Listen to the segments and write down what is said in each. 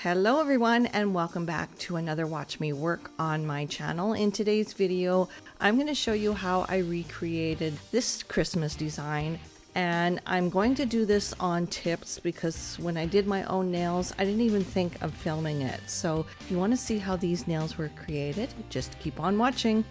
Hello everyone and welcome back to another Watch Me Work on my channel. In today's video, I'm going to show you how I recreated this Christmas design, and I'm going to do this on tips because when I did my own nails, I didn't even think of filming it. So if you want to see how these nails were created, just keep on watching.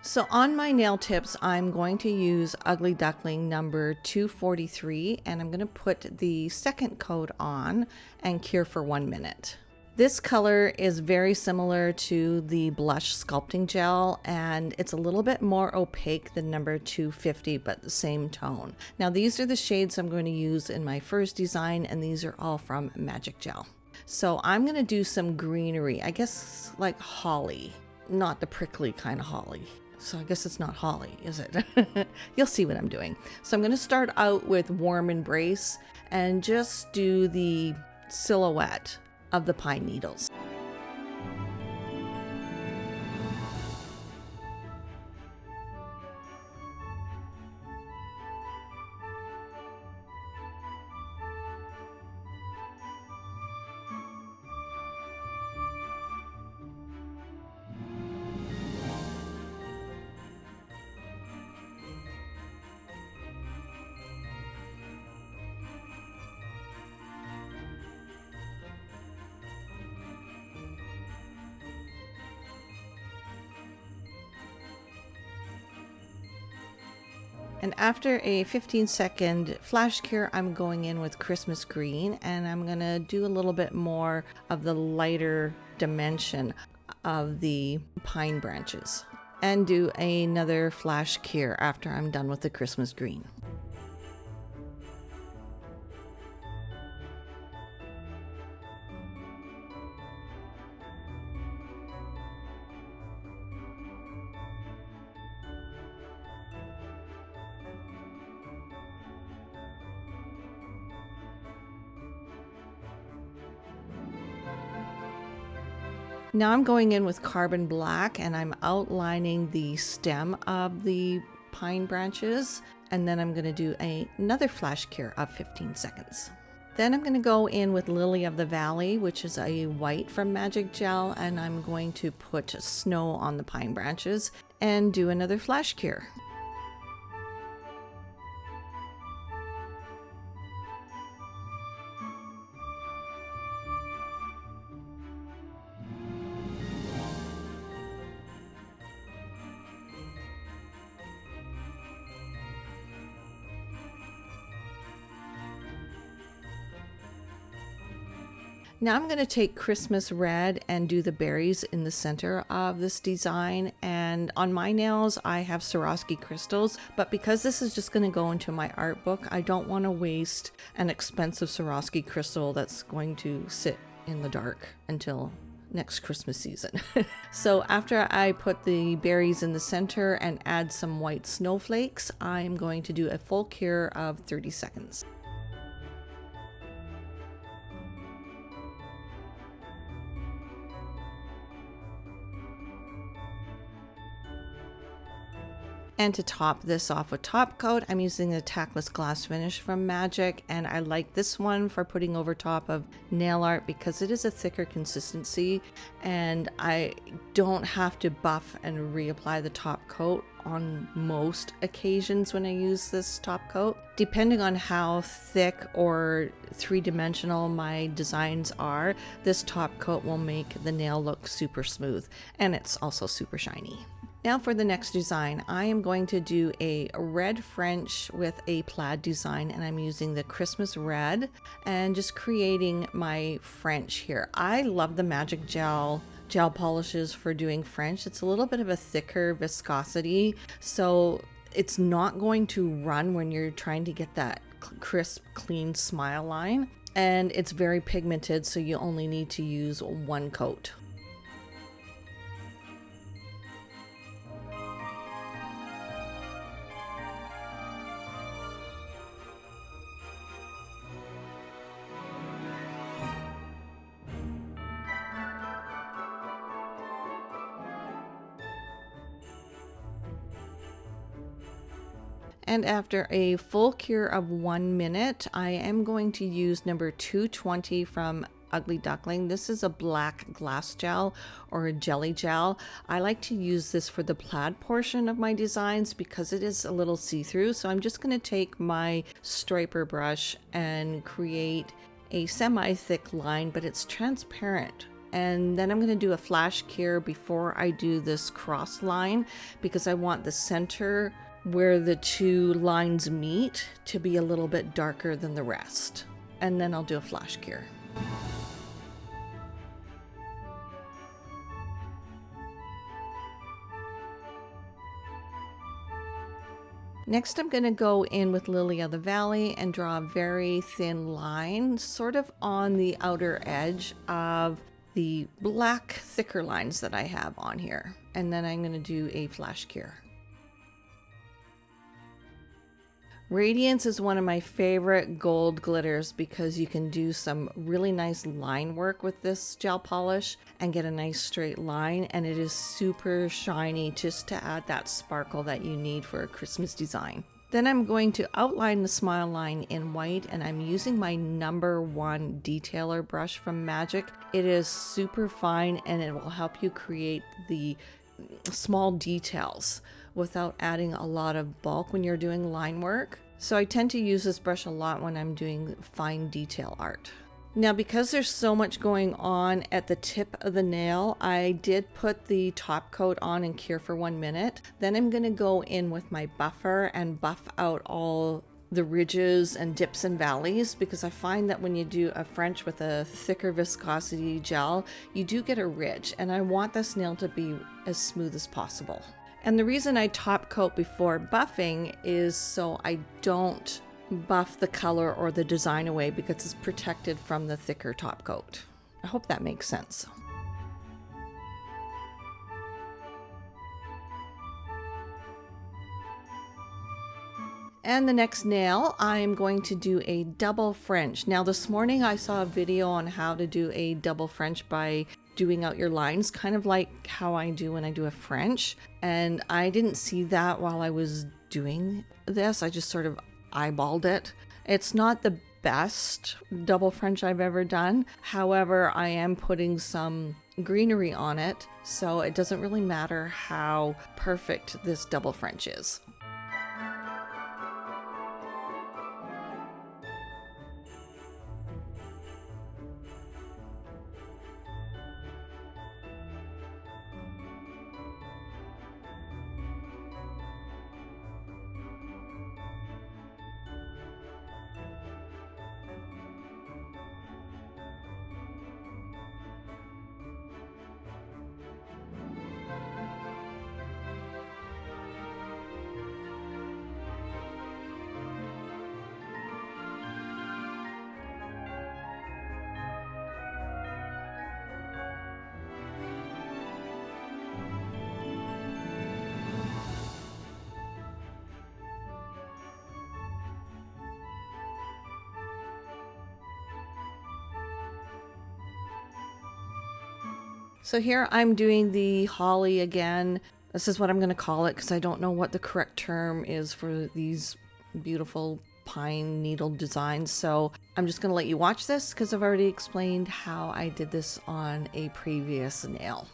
So on my nail tips, I'm going to use Ugly Duckling number 243, and I'm going to put the second coat on and cure for 1 minute. This color is very similar to the blush sculpting gel, and it's a little bit more opaque than number 250, but the same tone. Now these are the shades I'm going to use in my first design, and these are all from Magic Gel. So I'm going to do some greenery, I guess like holly, not the prickly kind of holly. So I guess it's not holly, is it? You'll see what I'm doing. So I'm going to start out with Warm Embrace and just do the silhouette of the pine needles. And after a 15-second flash cure, I'm going in with Christmas Green, and I'm going to do a little bit more of the lighter dimension of the pine branches and do another flash cure after I'm done with the Christmas Green. Now I'm going in with Carbon Black, and I'm outlining the stem of the pine branches, and then I'm going to do another flash cure of 15 seconds. Then I'm going to go in with Lily of the Valley, which is a white from Magic Gel, and I'm going to put snow on the pine branches and do another flash cure. Now I'm going to take Christmas Red and do the berries in the center of this design, and on my nails I have Swarovski crystals, but because this is just going to go into my art book, I don't want to waste an expensive Swarovski crystal that's going to sit in the dark until next Christmas season. So after I put the berries in the center and add some white snowflakes, I'm going to do a full cure of 30 seconds. And to top this off with Topcoat, I'm using the Tackless glass finish from Magic, and I like this one for putting over top of nail art because it is a thicker consistency and I don't have to buff and reapply the top coat on most occasions when I use this top coat. Depending on how thick or three-dimensional my designs are, this top coat will make the nail look super smooth, and it's also super shiny. Now for the next design, I am going to do a red French with a plaid design, and I'm using the Christmas Red and just creating my French here. I love the Magic Gel polishes for doing French. It's a little bit of a thicker viscosity, so it's not going to run when you're trying to get that crisp, clean smile line. and it's very pigmented, so you only need to use one coat. And after a full cure of 1 minute, I am going to use number 220 from Ugly Duckling. This is a black glass gel or a jelly gel. I like to use this for the plaid portion of my designs because it is a little see-through. So I'm just going to take my striper brush and create a semi-thick line, but it's transparent. And then I'm going to do a flash cure before I do this cross line because I want the center where the two lines meet to be a little bit darker than the rest. And then I'll do a flash cure. Next, I'm going to go in with Lily of the Valley and draw a very thin line, sort of on the outer edge of the black thicker lines that I have on here. And then I'm going to do a flash cure. Radiance is one of my favorite gold glitters because you can do some really nice line work with this gel polish and get a nice straight line, and it is super shiny just to add that sparkle that you need for a Christmas design. Then I'm going to outline the smile line in white, and I'm using my number 1 detailer brush from Magic. It is super fine and it will help you create the small details without adding a lot of bulk when you're doing line work. So I tend to use this brush a lot when I'm doing fine detail art. Now, because there's so much going on at the tip of the nail, I did put the top coat on and cure for 1 minute. Then I'm going to go in with my buffer and buff out all the ridges and dips and valleys, because I find that when you do a French with a thicker viscosity gel, you do get a ridge, and I want this nail to be as smooth as possible. And the reason I top coat before buffing is so I don't buff the color or the design away, because it's protected from the thicker top coat. I hope that makes sense. And the next nail, I'm going to do a double French. Now this morning I saw a video on how to do a double French by doing out your lines, kind of like how I do when I do a French. And I didn't see that while I was doing this. I just sort of eyeballed it. It's not the best double French I've ever done. However, I am putting some greenery on it, so it doesn't really matter how perfect this double French is. So here I'm doing the holly again. This is what I'm going to call it because I don't know what the correct term is for these beautiful pine needle designs. So I'm just going to let you watch this because I've already explained how I did this on a previous nail.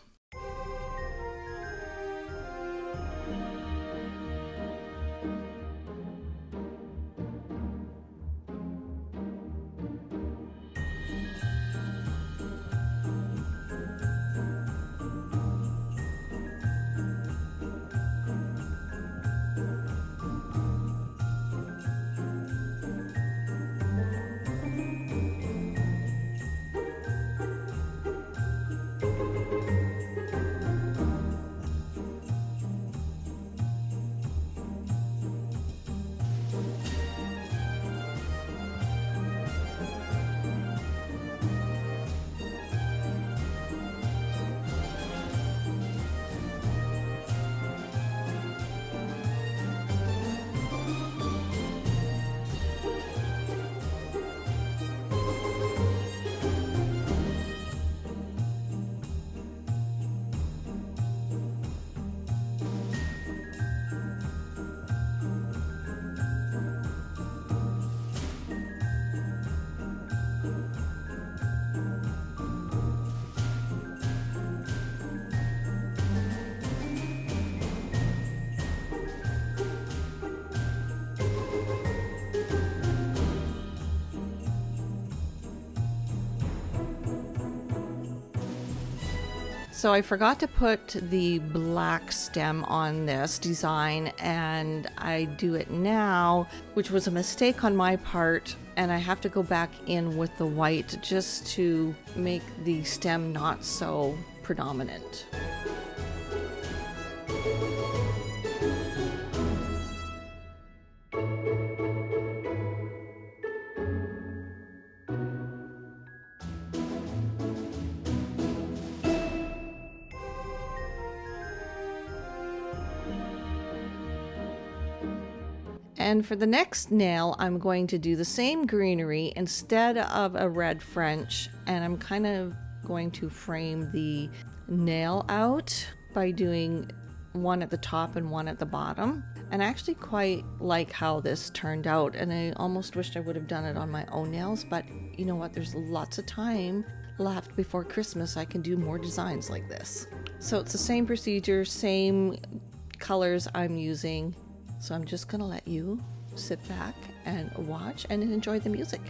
So I forgot to put the black stem on this design, and I do it now, which was a mistake on my part, and I have to go back in with the white just to make the stem not so predominant. And for the next nail, I'm going to do the same greenery instead of a red French, and I'm kind of going to frame the nail out by doing one at the top and one at the bottom. And I actually quite like how this turned out, and I almost wished I would have done it on my own nails, but you know what, there's lots of time left before Christmas. I can do more designs like this. So it's the same procedure, same colors I'm using. So I'm just gonna let you sit back and watch and enjoy the music.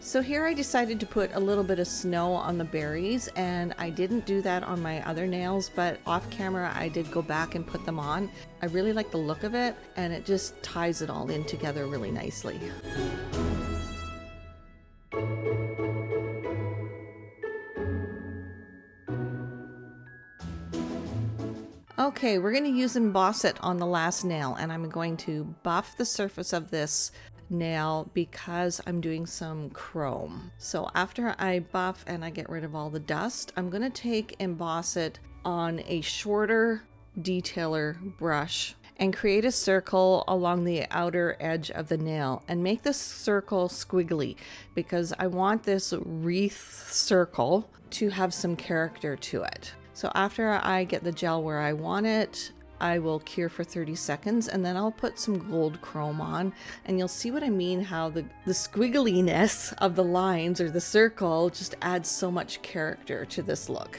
So here I decided to put a little bit of snow on the berries, and I didn't do that on my other nails, but off camera I did go back and put them on. I really like the look of it, and it just ties it all in together really nicely. Okay, we're going to use Emboss It on the last nail, and I'm going to buff the surface of this nail because I'm doing some chrome. So after I buff and I get rid of all the dust, I'm going to take Emboss It on a shorter detailer brush and create a circle along the outer edge of the nail and make this circle squiggly because I want this wreath circle to have some character to it. So after I get the gel where I want it, I will cure for 30 seconds and then I'll put some gold chrome on, and you'll see what I mean, how the squiggliness of the lines or the circle just adds so much character to this look.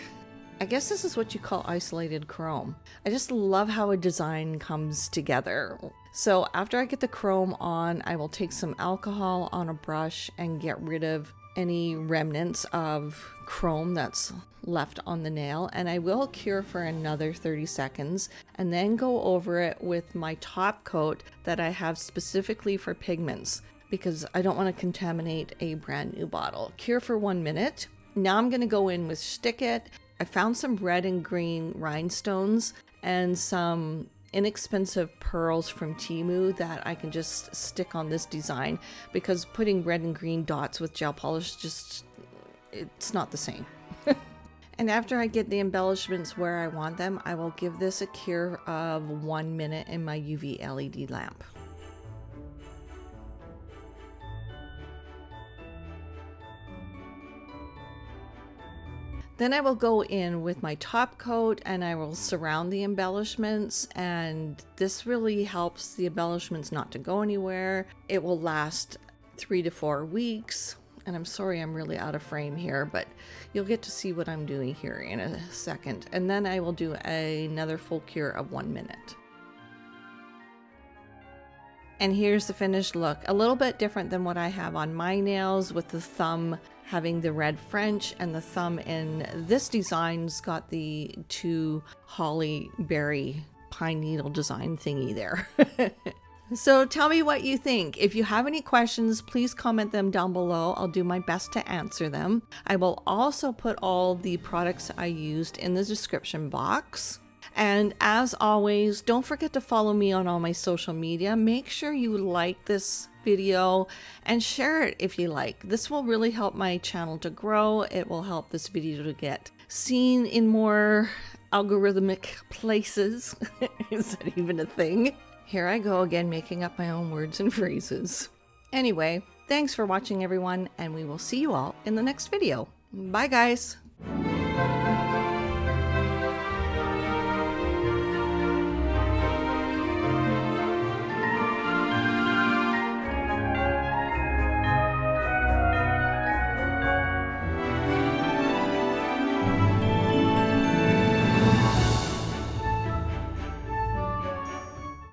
I guess this is what you call isolated chrome. I just love how a design comes together. So after I get the chrome on, I will take some alcohol on a brush and get rid of any remnants of chrome that's left on the nail, and I will cure for another 30 seconds and then go over it with my top coat that I have specifically for pigments because I don't want to contaminate a brand new bottle. Cure for 1 minute. Now I'm going to go in with Stick It. I found some red and green rhinestones and some inexpensive pearls from Temu that I can just stick on this design because putting red and green dots with gel polish it's not the same. And after I get the embellishments where I want them, I will give this a cure of 1 minute in my UV LED lamp. Then I will go in with my top coat and I will surround the embellishments, and this really helps the embellishments not to go anywhere. It will last 3 to 4 weeks. And I'm sorry I'm really out of frame here, but you'll get to see what I'm doing here in a second. And then I will do another full cure of 1 minute. And here's the finished look. A little bit different than what I have on my nails, with the thumb having the red French, and the thumb in this design's got the 2 holly berry pine needle design thingy there. So tell me what you think. If you have any questions, please comment them down below. I'll do my best to answer them. I will also put all the products I used in the description box. And as always, don't forget to follow me on all my social media. Make sure you like this video and share it if you like. This will really help my channel to grow. It will help this video to get seen in more algorithmic places. Is that even a thing? Here I go again, making up my own words and phrases. Anyway, thanks for watching everyone, and we will see you all in the next video. Bye guys!